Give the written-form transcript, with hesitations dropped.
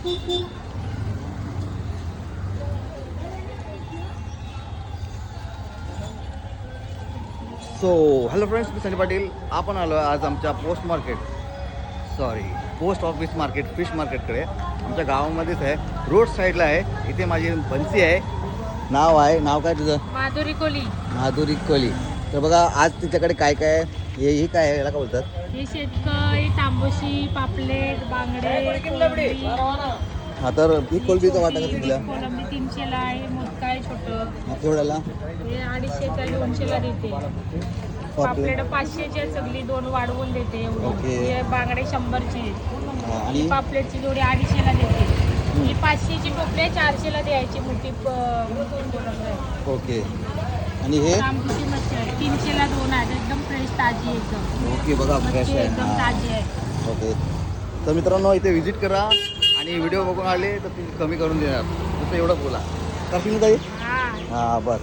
So hello friends, मी सनी पाटील. आपण आलो आज आमच्या पोस्ट ऑफिस मार्केट फिश मार्केटकडे. आमच्या गावामध्येच आहे, रोड साईडला आहे. इथे माझी बन्सी आहे. नाव काय तुझं? माधुरी कोली. माधुरी कोली. तर बघा आज तिच्याकडे काय काय आहे. हे काय आहे, याला काय बोलतात? हे शेतकरी, तांबोशी, पापलेट, बांगडे, कोलंबी. हा, तर ही कोलबीचं वाटा का तुला? कोलंबी 300ला आहे, मोदका आहे छोटं. केवढ्याला? हे 250च्या 200ला देते. पापलेट 500ची आहे, सगळी 2 वाढवून देते एवढी. ओके. हे बांगडे 100ची आहे. आणि ही पापलेटची जोडी 250ला देते. ही 500ची टोपली 400ला द्यायची मोठी ओके. आणि हे तांबोशी मच्छी आहे 300ला 2 आहेत, एकदम फ्रेश ताजी एकदम. ओके, बघा फ्रेश मच्छी आहे. एकदम हां. ताजी आहे. ओके. तर मित्रांनो, इथे व्हिजिट करा आणि व्हिडिओ बघून आले तर तुम्ही कमी करून देणार. जसं एवढं बोला करशील ताई? हा. हां, बस.